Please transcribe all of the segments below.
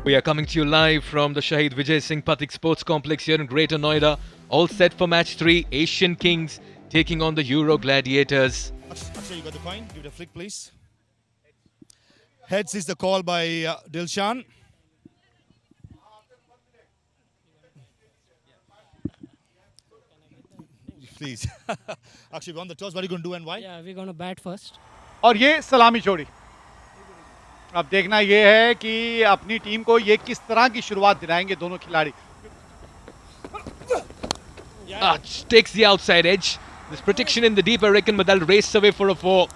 We are coming to you live from the Shahid Vijay Singh Pathik Sports Complex here in Greater Noida. All set for match 3. Asian Kings taking on the Euro Gladiators. Akshay, you got the coin? Give it a flick, please. Heads is the call by Dilshan. Please. Akshay, we won the toss. What are you going to do and why? Yeah, we're going to bat first. और ये सलामी छोड़ी। अब देखना ये है कि अपनी टीम को ये किस तरह की शुरुआत दिलाएंगे दोनों खिलाड़ी। Takes the outside edge. There's protection in the deep, I reckon, but they'll race away for a 4.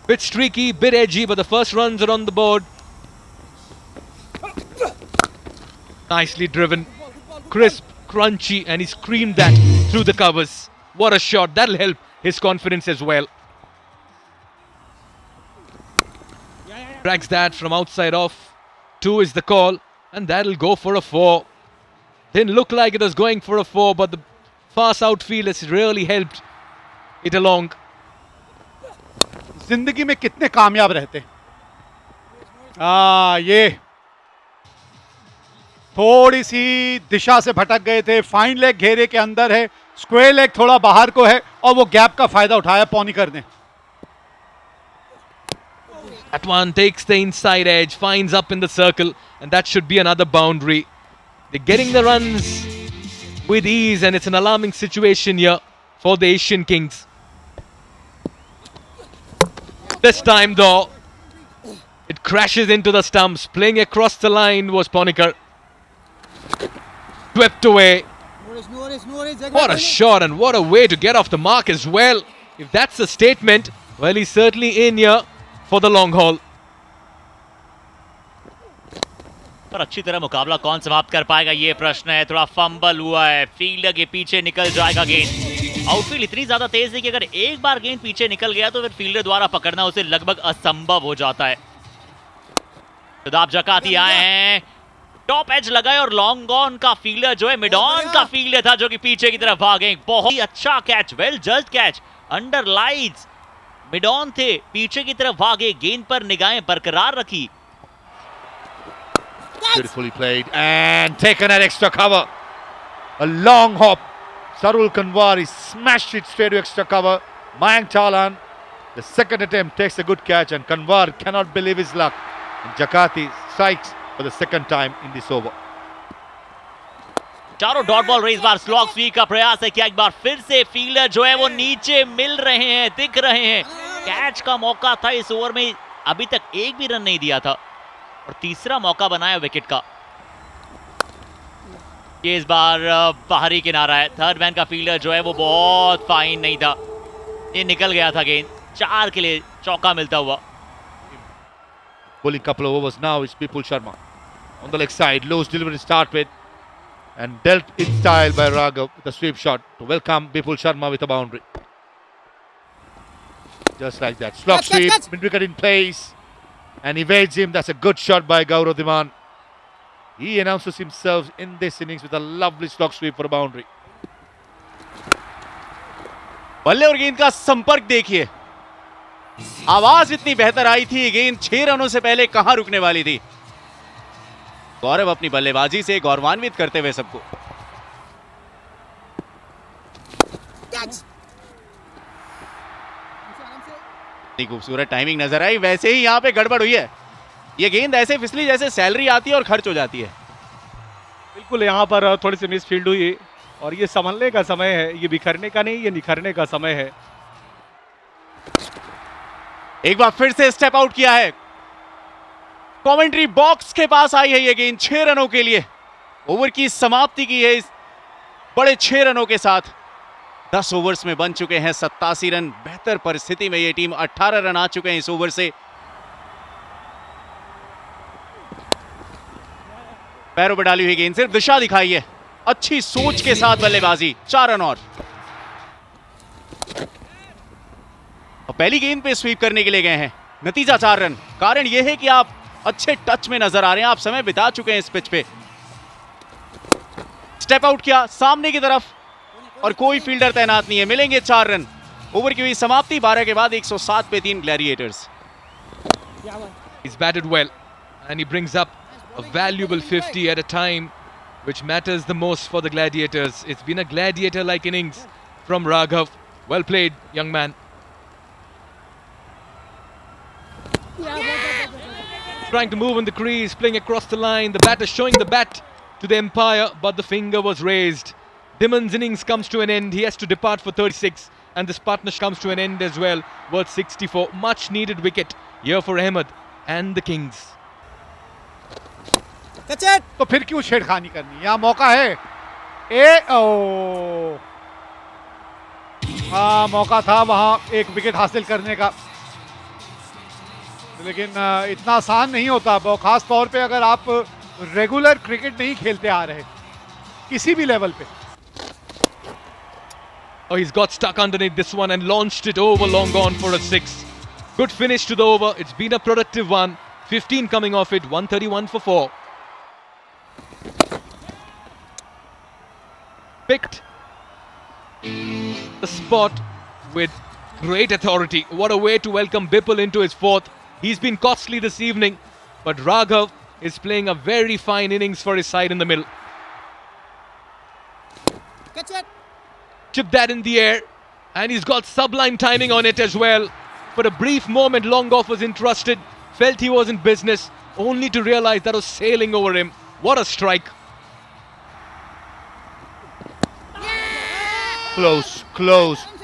Bit streaky, bit edgy, but the first runs are on the board. Nicely driven, crisp, crunchy, and he screamed that through the covers. What a shot. That'll help his confidence as well. Drags that from outside off. 2 is the call, and that'll go for a 4. Didn't look like it was going for a 4, but the fast outfield has really helped it along. जिंदगी में कितने कामयाब रहते हैं। ये थोड़ी सी दिशा से भटक गए थे। फाइन लेग घेरे के अंदर है, स्क्वायर लेग थोड़ा बाहर को है और वो गैप का फायदा उठाया पौनीकर ने। That one takes the inside edge, finds up in the circle, and that should be another boundary. They're getting the runs with ease, and it's an alarming situation here for the Asian Kings. This time though, it crashes into the stumps. Playing across the line was Poniker. Swept away. What a shot, and what a way to get off the mark as well. If that's a statement, well, he's certainly in here for the long haul. और अच्छी तरह मुकाबला कौन समाप्त कर पाएगा ये प्रश्न है। थोड़ा फंबल हुआ है, फील्डर के पीछे निकल जाएगा गेंद। आउटफील्ड इतनी ज्यादा तेज है कि अगर एक बार गेंद पीछे निकल गया तो फिर फील्डर द्वारा पकड़ना उसे लगभग असंभव हो जाता है। शादाब जकाती आए हैं, टॉप एज लगाए और लॉन्ग ऑन का फील्डर जो है मिडॉन का फील्डर था जो कि पीछे की तरफ भागे। बहुत ही अच्छा catch, well judged catch, under lights. Mid-on थे, पीछे की तरफ भागे, गेंद पर निगाहें बरकरार रखी। Beautifully played and taken at extra cover. A long hop. Sarul Kanwari smashed it straight to extra cover. Mayank Chalan, the second attempt, takes a good catch, and Kanwar cannot believe his luck. And Jakati strikes for the second time in this over. चारों dot ball race बार slog SVEEP का प्रयास है। क्या एक बार फिर से fielder जो है वो नीचे मिल रहे हैं, दिख रहे हैं। कैच का मौका था इस ओवर में, अभी तक एक भी रन नहीं दिया था और तीसरा मौका बनाया विकेट का। ये इस बार बाहरी किनारा है। थर्ड मैन का फील्डर जो है वो बहुत फाइन नहीं था, ये निकल गया था गेंद। 4 के लिए चौका मिलता हुआ। Pulling couple of overs now is Bipul Sharma on the leg side. Loose delivery start with and dealt in style by Raghav with a sweep shot to welcome Bipul Sharma with a boundary. Just like that. Slog sweep, mid-wicket in place and evades him. That's a good shot by Gaurav Diman. He announces himself in this innings with a lovely slog sweep for a boundary. बल्ले और गेंद का संपर्क देखिए, आवाज इतनी बेहतर आई थी, गेंद 6 रनों से पहले कहां रुकने वाली थी। गौरव अपनी बल्लेबाजी से गौरवान्वित करते हुए सबको। इतनी खूबसूरत टाइमिंग नजर आई, वैसे ही यहां पे गड़बड़ हुई है। ये गेंद ऐसे फिसली जैसे सैलरी आती है और खर्च हो जाती है। बिल्कुल, यहाँ पर थोड़ी सी मिस फील्ड हुई और ये संभलने का समय है, ये बिखरने का नहीं, ये निखरने का समय है। एक बार फिर से स्टेप आउट किया है, कमेंट्री बॉक्स के पास आई है ये गेंद 6 रनों के लिए। ओवर की समाप्ति की है इस बड़े 6 रनों के साथ। 10 ओवर्स में बन चुके हैं 87 रन। बेहतर परिस्थिति में ये टीम 18 रन आ चुके हैं इस ओवर से। पैरों पर डाली हुई गेंद सिर्फ दिशा दिखाई है, अच्छी सोच के साथ बल्लेबाजी। 4 रन और पहली गेंद पे स्वीप करने के लिए गए हैं, नतीजा 4 रन। कारण यह है कि आप अच्छे टच में नजर आ रहे हैं, आप समय बिता चुके हैं इस पिच पे। स्टेप आउट किया सामने की तरफ और कोई फील्डर तैनात नहीं है, मिलेंगे 4 रन। ओवर की हुई समाप्ति 12 के बाद 107 पे 3 Gladiators. He's batted well and he brings up a valuable 50 at a time, which matters the most for the Gladiators. It's been a gladiator-like innings from Raghav. Well played, young man. Trying to move in the crease, playing across the line. The batter showing the bat to the umpire, but the finger was raised. Dhiman's innings comes to an end. He has to depart for 36, and this partnership comes to an end as well, worth 64. Much needed wicket here for Ahmed and the Kings. तो फिर क्यों छेड़खानी करनी, यहाँ मौका है। हाँ, मौका था वहाँ एक विकेट हासिल करने का, लेकिन इतना आसान नहीं होता, खास तौर पे अगर आप रेगुलर क्रिकेट नहीं खेलते आ रहे किसी भी लेवल पे। Oh, he's got stuck underneath this one and launched it over long on for a 6. Good finish to the over. It's been a productive one. 15 coming off it, 131 for 4. Picked the spot with great authority. What a way to welcome Bipul into his 4th. He's been costly this evening, but Raghav is playing a very fine innings for his side in the middle. Catch it. Chip that in the air, and he's got sublime timing on it as well. For a brief moment, long off was entrusted, felt he was in business, only to realize that was sailing over him. What a strike. Close,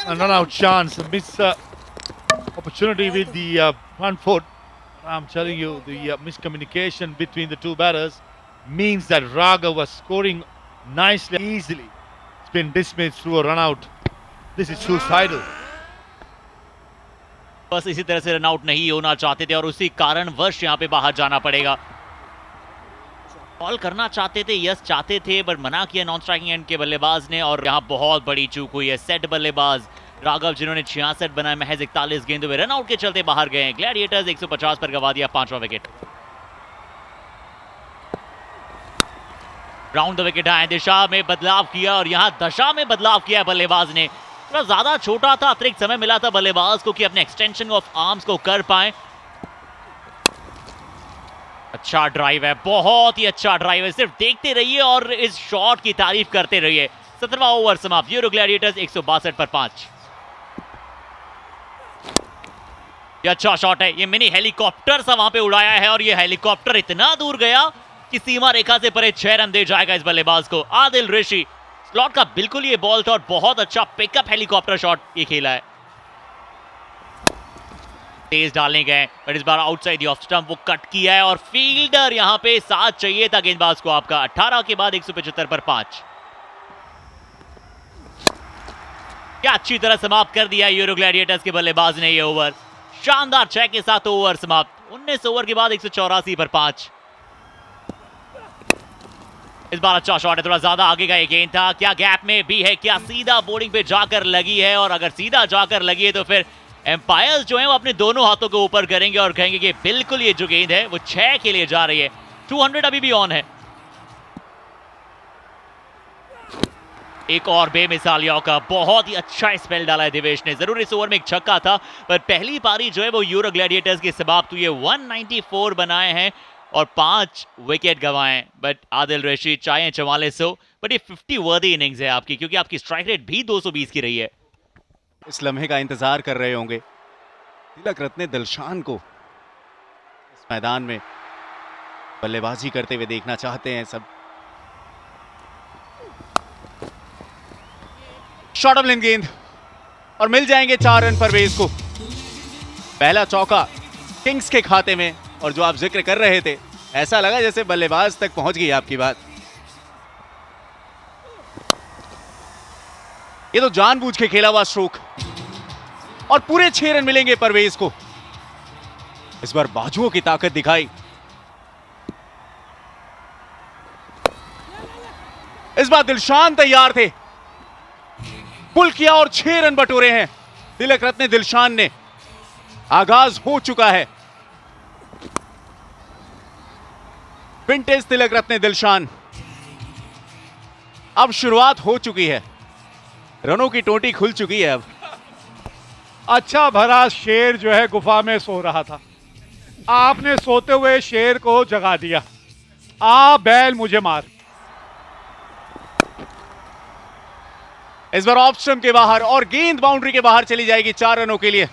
and run out chance. Miss opportunity with the front foot. I'm telling you, the miscommunication between the two batters means that Raghav was scoring nicely, easily. It's been dismissed through a run out. This is suicidal. बस इसी तरह से run out नहीं होना चाहते थे और उसी कारणवश यहाँ पे बाहर जाना पड़ेगा। बॉल करना चाहते थे, यस चाहते थे, पर मना किया नॉन स्ट्राइकिंग एंड के बल्लेबाज ने और यहाँ बहुत बड़ी चूक हुई है। सेट बल्लेबाज राघव जिन्होंने 66 बनाए, महज 41 गेंदों में रन आउट के चलते बाहर गए। ग्लैडिएटर्स 150 पर गवा दिया 5वां विकेट। राउंड द विकेट आए, दिशा में बदलाव किया और यहां दशा में बदलाव किया बल्लेबाज ने। थोड़ा ज्यादा छोटा था, अतिरिक्त समय मिला था बल्लेबाज को कि अपने एक्सटेंशन ऑफ आर्म्स को कर पाए। अच्छा ड्राइव है, बहुत ही अच्छा ड्राइव है, सिर्फ देखते रहिए और इस शॉट की तारीफ करते रहिए। 17वां ओवर समाप्त, यूरो ग्लैडिएटर्स 162 पर 5। ये अच्छा शॉट है, ये मिनी हेलीकॉप्टर सा वहां पे उड़ाया है और ये हेलीकॉप्टर इतना दूर गया कि सीमा रेखा से परे 6 रन दे जाएगा इस बल्लेबाज को। आदिल ऋषि स्लॉट का बिल्कुल ये बॉल था और बहुत अच्छा पिकअप हेलीकॉप्टर शॉट ये खेला है। तेज डालने गए पर इस बार आउटसाइड द ऑफ स्टंप वो कट किया है और फील्डर यहां पे साथ चाहिए था गेंदबाज को आपका। 18 के बाद 175 पर 5। क्या अच्छी तरह समाप्त कर दिया यूरो ग्लैडिएटर्स के बल्लेबाज ने ये ओवर। शानदार 6 के साथ ओवर समाप्त। 19 ओवर के बाद 184 पर 5। इस बार अच्छा शॉट है, थोड़ा ज्यादा आगे का ये गेंद था। क्या गैप में भी है, क्या सीधा बोर्डिंग पे जाकर लगी है? और अगर सीधा जाकर लगी है तो फिर एम्पायर्स जो हैं वो अपने दोनों हाथों को ऊपर करेंगे और कहेंगे कि बिल्कुल ये जो गेंद है वो 6 के लिए जा रही है। 200 अभी भी ऑन है। एक और बेमिसाल यौका, बहुत ही अच्छा स्पेल डाला है दिवेश ने। जरूर इस ओवर में एक छक्का था पर पहली पारी जो है वो यूरो ग्लैडिएटर्स की समाप्त हुई है। 194 बनाए हैं और 5 विकेट गंवाए। बट आदिल ऋषि चाहे 4400, बट ये 50 वर्दी इनिंग्स है आपकी, क्योंकि आपकी स्ट्राइक रेट भी 220 की रही है। इस लम्हे का इंतजार कर रहे होंगे तिलक रत्ने दिलशान को इस मैदान में बल्लेबाजी करते हुए देखना चाहते हैं सब। शॉर्ट ऑफ लेंथ गेंद और मिल जाएंगे 4 रन परवेज को। पहला चौका किंग्स के खाते में। और जो आप जिक्र कर रहे थे, ऐसा लगा जैसे बल्लेबाज तक पहुंच गई आपकी बात। ये तो जानबूझ के खेला हुआ स्ट्रोक और पूरे 6 रन मिलेंगे परवेज को। इस बार बाजुओं की ताकत दिखाई। इस बार दिलशान तैयार थे, पुल किया और 6 रन बटोरे हैं तिलक रत्ने दिलशान ने। आगाज हो चुका है। विंटेज तिलक रत्ने दिलशान, अब शुरुआत हो चुकी है। रनों की टोटी खुल चुकी है। अब अच्छा भरा शेर जो है गुफा में सो रहा था, आपने सोते हुए शेर को जगा दिया। आ बैल मुझे मार। इस बार ऑफ स्टंप के बाहर और गेंद बाउंड्री के बाहर चली जाएगी 4 रनों के लिए।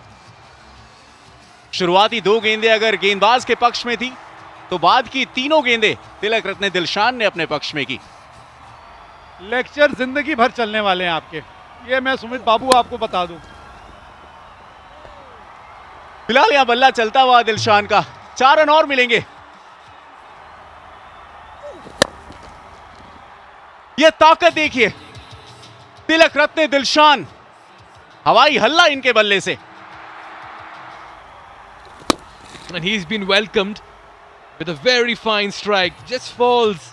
शुरुआती 2 गेंदें अगर गेंदबाज के पक्ष में थी तो बाद की 3 गेंदें तिलक रत्ने दिलशान ने अपने पक्ष में की। लेक्चर जिंदगी भर चलने वाले हैं आपके, ये मैं सुमित बाबू आपको बता दूं। फिलहाल यहां बल्ला चलता हुआ दिलशान का, 4 रन और मिलेंगे। यह ताकत देखिए, तिलक रत्ने दिलशान, हवाई हल्ला इनके बल्ले से। And he's been welcomed with a very fine strike. Just falls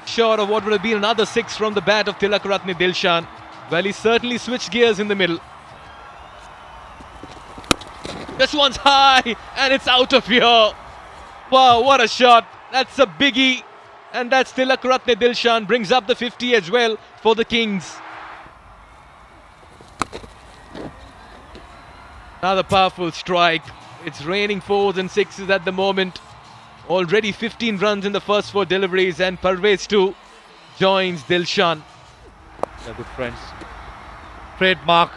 short of what would have been another 6 from the bat of Tilak Ratne Dilshan. Well, he certainly switched gears in the middle. This one's high and it's out of here. Wow, what a shot. That's a biggie. And that's Tilak Ratne Dilshan, brings up the 50 as well for the Kings. Another powerful strike. It's raining 4s and 6s at the moment. Already 15 runs in the first 4 deliveries, and Parvez too joins Dilshan. They're good friends. Trademark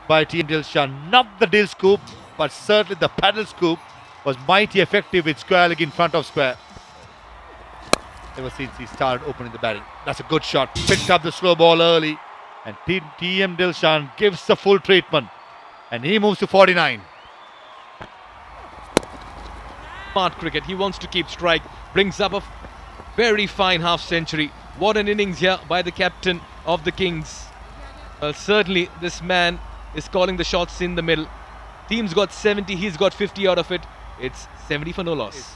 by Team Dilshan. Not the Dil scoop, but certainly the paddle scoop was mighty effective with square leg in front of square. Ever since he started opening the batting. That's a good shot. Picked up the slow ball early, and TM Dilshan gives the full treatment, and he moves to 49. Smart cricket. He wants to keep strike. Brings up a very fine half century. What an innings here by the captain of the Kings. Well, certainly this man is calling the shots in the middle. Team's got 70, he's got 50 out of it. It's 70 for no loss.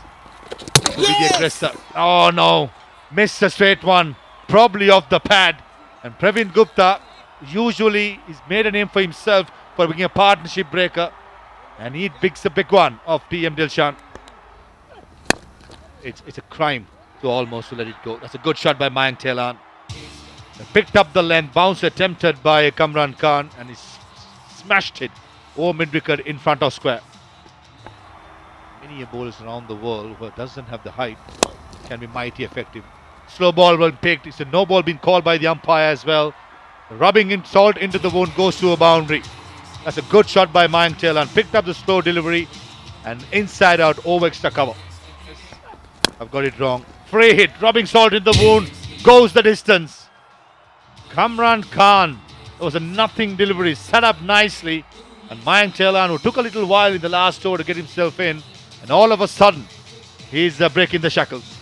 Yes! Oh no, missed a straight one, probably off the pad. And Praveen Gupta usually he's made a name for himself for being a partnership breaker, and he picks a big one of TM Dilshan. It's a crime to almost let it go. That's a good shot by Mayank Telan. Picked up the length, bounce attempted by Kamran Khan, and he smashed it over mid-wicket in front of square. Many bowlers around the world who doesn't have the height can be mighty effective. Slow ball well picked. It's a no ball being called by the umpire as well. Rubbing in salt into the wound, goes to a boundary. That's a good shot by Mayank Telan. Picked up the slow delivery and inside out over extra cover. I've got it wrong. Free hit, rubbing salt in the wound, goes the distance. Kamran Khan, it was a nothing delivery, set up nicely. And Mayank Telan, who took a little while in the last over to get himself in, and all of a sudden, he's breaking the shackles.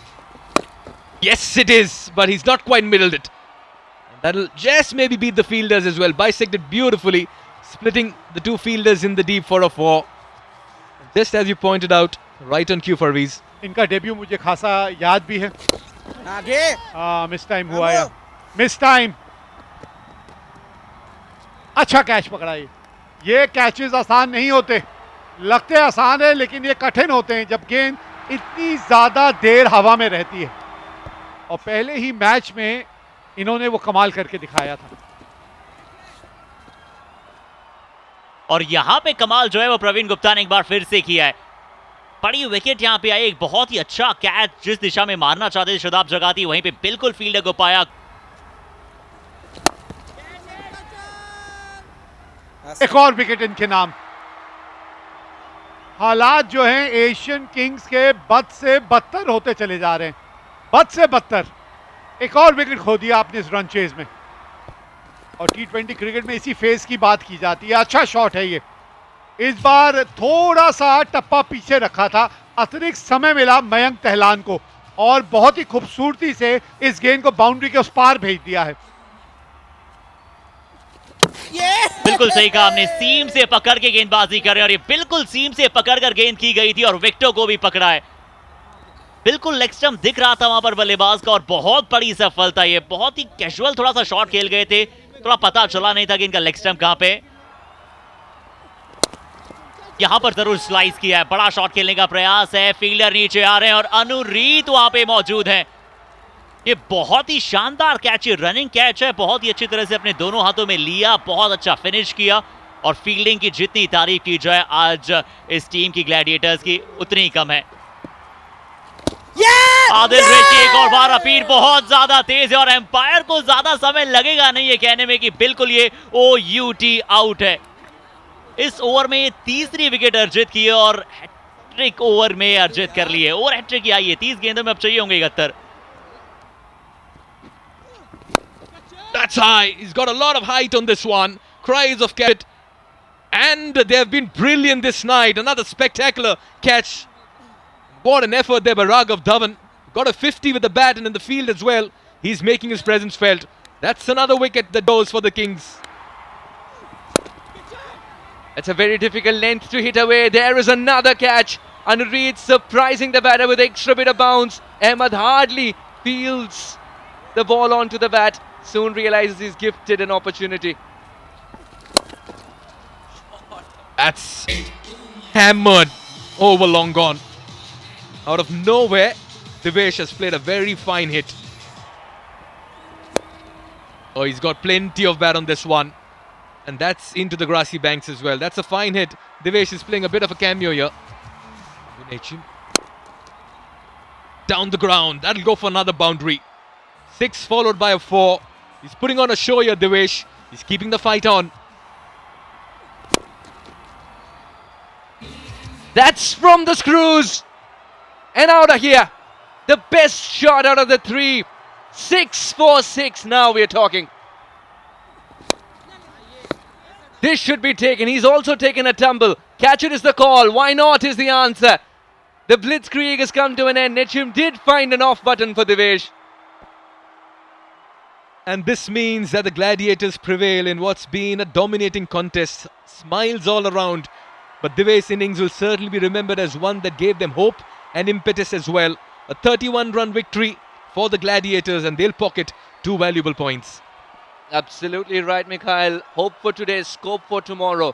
Yes, it is, but he's not quite middled it. That'll just maybe beat the fielders as well. Bisected beautifully, splitting the 2 fielders in the deep for a 4. Just as you pointed out, right on cue for Parvez. इनका debut मुझे खासा याद भी है। आगे miss time हुआ या miss time. अच्छा कैच पकड़ा ये कैचेस आसान नहीं होते, लगते आसान है लेकिन ये कठिन होते हैं जब गेंद इतनी ज्यादा देर हवा में रहती है, और पहले ही मैच में इन्होंने वो कमाल करके दिखाया था। और यहां पे कमाल जो है वो प्रवीण गुप्ता ने एक बार फिर से किया है। बड़ी विकेट यहां पे आई, एक बहुत ही अच्छा कैच जिस दिशा में मारना चाहते थे शदाब जगाती, वहीं पे बिल्कुल फील्डर को पाया। एक और विकेट इनके नाम। हालात जो हैं एशियन किंग्स के बद से बदतर होते चले जा रहे हैं, बद से बदतर। एक और विकेट खो दिया आपने इस रन चेज में, और T20 क्रिकेट में इसी फेज की बात की जाती है। अच्छा शॉट है ये, इस बार थोड़ा सा टप्पा पीछे रखा था, अतिरिक्त समय मिला मयंक तहलान को, और बहुत ही खूबसूरती से इस गेंद को बाउंड्री के उस पार भेज दिया है। बिल्कुल सही कहा आपने, सीम से पकड़ के गेंदबाजी कर रहे हैं, और ये बिल्कुल सीम से पकड़कर गेंद की गई थी और विकेटों को भी पकड़ा है। बिल्कुल लेग स्टंप दिख रहा था वहां पर बल्लेबाज का, और बहुत बड़ी सफलता। ये बहुत ही कैजुअल थोड़ा सा शॉट खेल गए थे, थोड़ा पता चला नहीं था कि इनका लेग स्टंप कहां पे। यहां पर जरूर स्लाइस किया है, बड़ा शॉट खेलने का प्रयास है, फील्डर नीचे आ रहे हैं और अनुरीत वहां पे मौजूद है। ये बहुत ही शानदार कैच है, रनिंग कैच है, बहुत ही अच्छी तरह से अपने दोनों हाथों में लिया, बहुत अच्छा फिनिश किया, और फील्डिंग की जितनी तारीफ की जाए आज इस टीम की ग्लैडिएटर्स की उतनी ही कम है। आदिल रेशी एक और बार अपील बहुत ज्यादा तेज है और एम्पायर को ज्यादा समय लगेगा नहीं ये कहने में कि बिल्कुल ये OUT आउट है। इस ओवर में ये तीसरी विकेट अर्जित की है और हैट्रिक ओवर में अर्जित कर ली है। ओवर हैट्रिक की आई है, 30 गेंदों में अब चाहिए होंगे 71। That's high. He's got a lot of height on this one. Cries of catch. And they have been brilliant this night. Another spectacular catch. What an effort there by Raghav Dhawan. Got a 50 with the bat and in the field as well. He's making his presence felt. That's another wicket that goes for the Kings. It's a very difficult length to hit away. There is another catch. Anureed surprising the batter with extra bit of bounce. Ahmed hardly feels the ball onto the bat. Soon realizes he's gifted an opportunity. That's hammered over long gone. Out of nowhere, Divesh has played a very fine hit. Oh, he's got plenty of bat on this one. And that's into the grassy banks as well. That's a fine hit. Divesh is playing a bit of a cameo here. Gunechan. Down the ground. That'll go for another boundary. 6 followed by a 4. He's putting on a show here, Divesh. He's keeping the fight on. That's from the screws. And out of here. The best shot out of the 3. 6 for 6 now we're talking. This should be taken. He's also taken a tumble. Catch it is the call. Why not is the answer. The blitzkrieg has come to an end. Nechim did find an off button for Divesh. And this means that the Gladiators prevail in what's been a dominating contest. Smiles all around. But Divesh's innings will certainly be remembered as one that gave them hope and impetus as well. A 31-run victory for the Gladiators, and they'll pocket 2 valuable points. Absolutely right, Mikhail. Hope for today, scope for tomorrow.